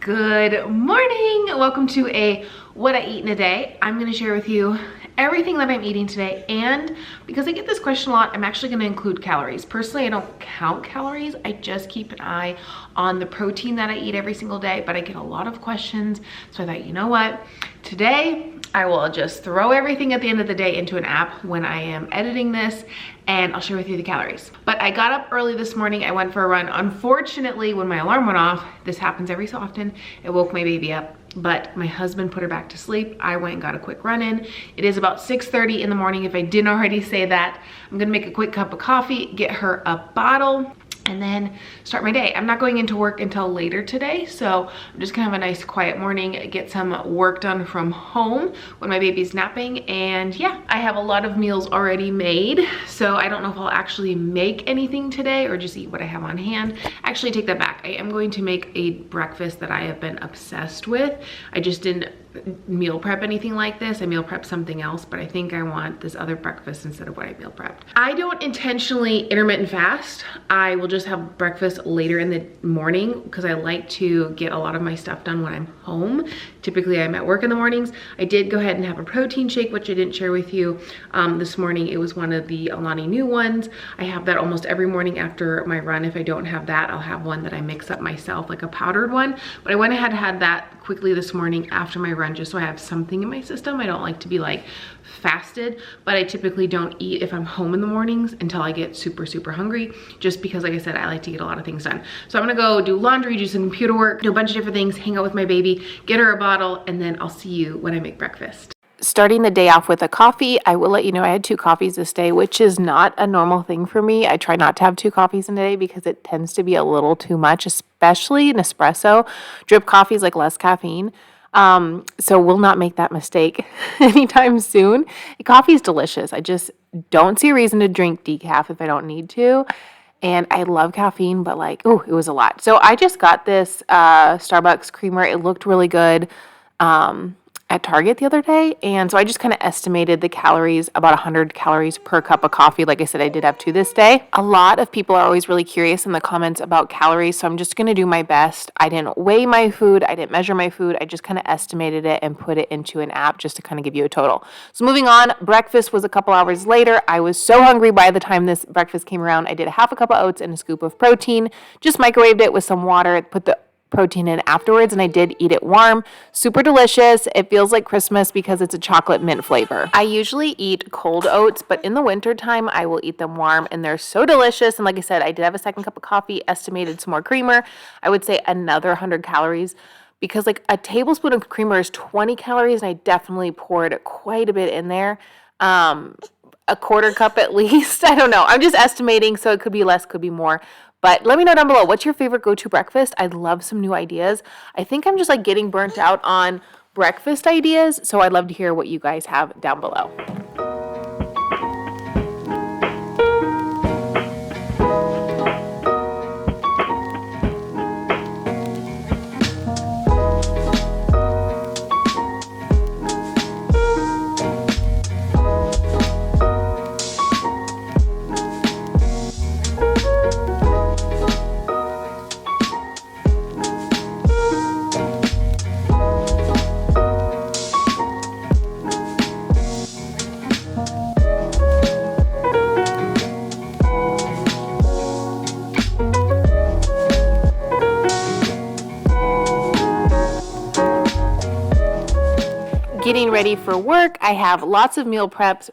Good morning. Welcome to a What I Eat in a Day. I'm going to share with you everything that I'm eating today, and because I get this question a lot, I'm actually going to include calories. Personally, I don't count calories. I just keep an eye on the protein that I eat every single day, but I get a lot of questions, so I thought, you know what? Today, I will just throw everything at the end of the day into an app when I am editing this, and I'll share with you the calories. But I got up early this morning. I went for a run. Unfortunately, when my alarm went off, this happens every so often, it woke my baby up. But my husband put her back to sleep. I went and got a quick run in. It is about 6:30 in the morning. If I didn't already say that, I'm gonna make a quick cup of coffee, get her a bottle, and then start my day. I'm not going into work until later today, so I'm just gonna have a nice quiet morning, get some work done from home when my baby's napping. And yeah, I have a lot of meals already made, so I don't know if I'll actually make anything today or just eat what I have on hand. Actually, take that back. I am going to make a breakfast that I have been obsessed with. I just didn't meal prep anything like this. I meal prep something else, but I think I want this other breakfast instead of what I meal prepped. I don't intentionally intermittent fast. I will just have breakfast later in the morning because I like to get a lot of my stuff done when I'm home. Typically I'm at work in the mornings. I did go ahead and have a protein shake, which I didn't share with you this morning. It was one of the Alani Nu ones. I have that almost every morning after my run. If I don't have that, I'll have one that I mix up myself, like a powdered one. But I went ahead and had that quickly this morning after my run, just so I have something in my system. I don't like to be like fasted, but I typically don't eat if I'm home in the mornings until I get super hungry, just because, like I said, I like to get a lot of things done. So I'm gonna go do laundry, do some computer work, do a bunch of different things, hang out with my baby, get her a bottle, and then I'll see you when I make breakfast. Starting the day off with a coffee. I will let you know I had 2 coffees this day, which is not a normal thing for me. I try not to have 2 coffees in a day because it tends to be a little too much, especially an espresso. Drip coffee is like less caffeine. So we'll not make that mistake anytime soon. Coffee is delicious. I just don't see a reason to drink decaf if I don't need to. And I love caffeine, but like, oh, it was a lot. So I just got this Starbucks creamer. It looked really good at Target the other day, and so I just kind of estimated the calories, about 100 calories per cup of coffee. Like I said, I did have 2 this day. A lot of people are always really curious in the comments about calories, so I'm just going to do my best. I didn't weigh my food, I didn't measure my food, I just kind of estimated it and put it into an app just to kind of give you a total. So moving on, breakfast was a couple hours later. I was so hungry by the time this breakfast came around. I did a half a cup of oats and a scoop of protein, just microwaved it with some water, put the protein in afterwards, and I did eat it warm. Super delicious. It feels like Christmas because it's a chocolate mint flavor. I usually eat cold oats, but in the winter time I will eat them warm, and they're so delicious. And like I said, I did have a second cup of coffee, estimated some more creamer. I would say another 100 calories because like a tablespoon of creamer is 20 calories, and I definitely poured quite a bit in there. A quarter cup at least. I don't know. I'm just estimating, so it could be less, could be more. But let me know down below, what's your favorite go-to breakfast? I'd love some new ideas. I think I'm just like getting burnt out on breakfast ideas, so I'd love to hear what you guys have down below. Getting ready for work. I have lots of meals prepped.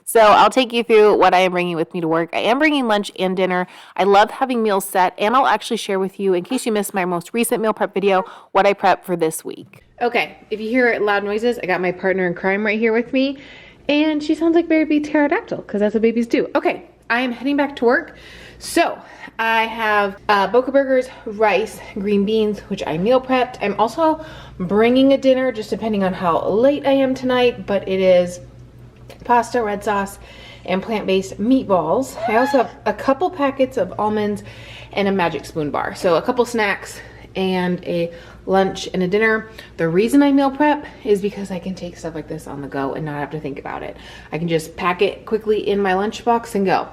So I'll take you through what I am bringing with me to work. I am bringing lunch and dinner. I love having meals set, and I'll actually share with you, in case you missed my most recent meal prep video, what I prepped for this week. Okay, if you hear loud noises, I got my partner in crime right here with me, and she sounds like baby pterodactyl, because that's what babies do. Okay, I am heading back to work. So I have Boca Burgers, rice, green beans, which I meal prepped. I'm also bringing a dinner, just depending on how late I am tonight, but it is pasta, red sauce, and plant-based meatballs. I also have a couple packets of almonds and a Magic Spoon bar. So a couple snacks and a lunch and a dinner. The reason I meal prep is because I can take stuff like this on the go and not have to think about it. I can just pack it quickly in my lunchbox and go.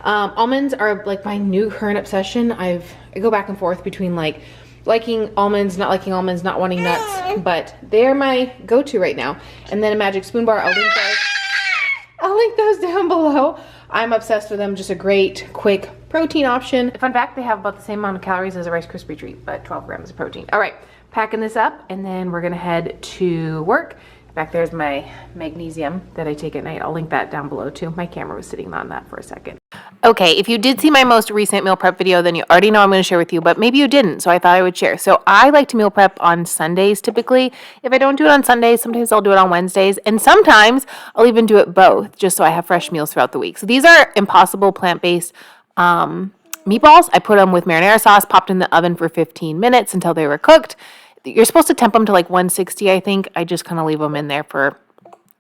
Almonds are like my new current obsession. I go back and forth between like liking almonds, not liking almonds, not wanting nuts, but they're my go-to right now. And then a Magic Spoon bar, I'll link those down below. I'm obsessed with them. Just a great, quick protein option. Fun fact, they have about the same amount of calories as a Rice Krispie treat, but 12 grams of protein. All right, packing this up, and then we're gonna head to work. Back there's my magnesium that I take at night. I'll link that down below too. My camera was sitting on that for a second. Okay, if you did see my most recent meal prep video, then you already know I'm going to share with you, but maybe you didn't, so I thought I would share. So I like to meal prep on Sundays typically. If I don't do it on Sundays, sometimes I'll do it on Wednesdays, and sometimes I'll even do it both, just so I have fresh meals throughout the week. So these are Impossible plant-based meatballs. I put them with marinara sauce, popped in the oven for 15 minutes until they were cooked. You're supposed to temp them to like 160, I think. I just kind of leave them in there for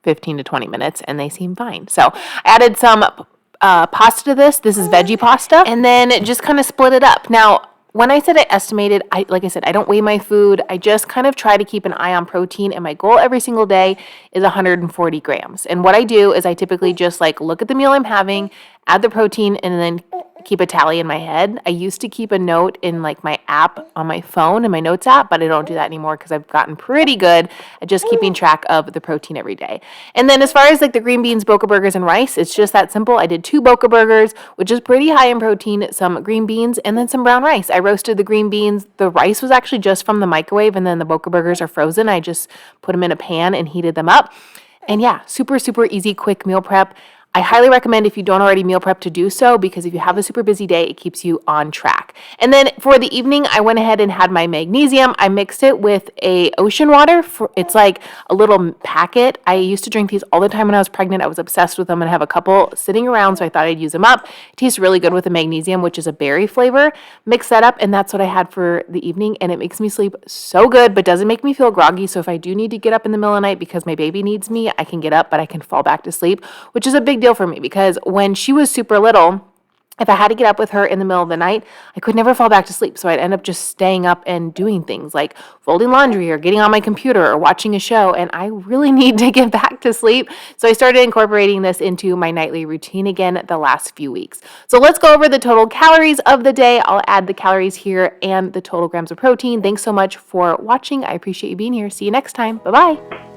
15 to 20 minutes, and they seem fine. So I added some pasta to this. This is veggie pasta, and then just kind of split it up. Now, when I said I estimated, like I said, I don't weigh my food. I just kind of try to keep an eye on protein, and my goal every single day is 140 grams. And what I do is I typically just like look at the meal I'm having, add the protein, and then keep a tally in my head. I used to keep a note in like my app on my phone, in my notes app, but I don't do that anymore because I've gotten pretty good at just keeping track of the protein every day. And then as far as like the green beans, Boca burgers, and rice, it's just that simple. I did 2 Boca burgers, which is pretty high in protein, some green beans, and then some brown rice. I roasted the green beans. The rice was actually just from the microwave, and then the Boca burgers are frozen. I just put them in a pan and heated them up. And yeah, super, super easy, quick meal prep. I highly recommend, if you don't already meal prep, to do so, because if you have a super busy day, it keeps you on track. And then for the evening, I went ahead and had my magnesium. I mixed it with a ocean water. It's like a little packet. I used to drink these all the time when I was pregnant. I was obsessed with them and have a couple sitting around, so I thought I'd use them up. It tastes really good with the magnesium, which is a berry flavor. Mix that up, and that's what I had for the evening, and it makes me sleep so good, but doesn't make me feel groggy. So if I do need to get up in the middle of the night because my baby needs me, I can get up, but I can fall back to sleep, which is a big deal for me, because when she was super little, if I had to get up with her in the middle of the night, I could never fall back to sleep. So I'd end up just staying up and doing things like folding laundry or getting on my computer or watching a show. And I really need to get back to sleep. So I started incorporating this into my nightly routine again the last few weeks. So let's go over the total calories of the day. I'll add the calories here and the total grams of protein. Thanks so much for watching. I appreciate you being here. See you next time. Bye-bye.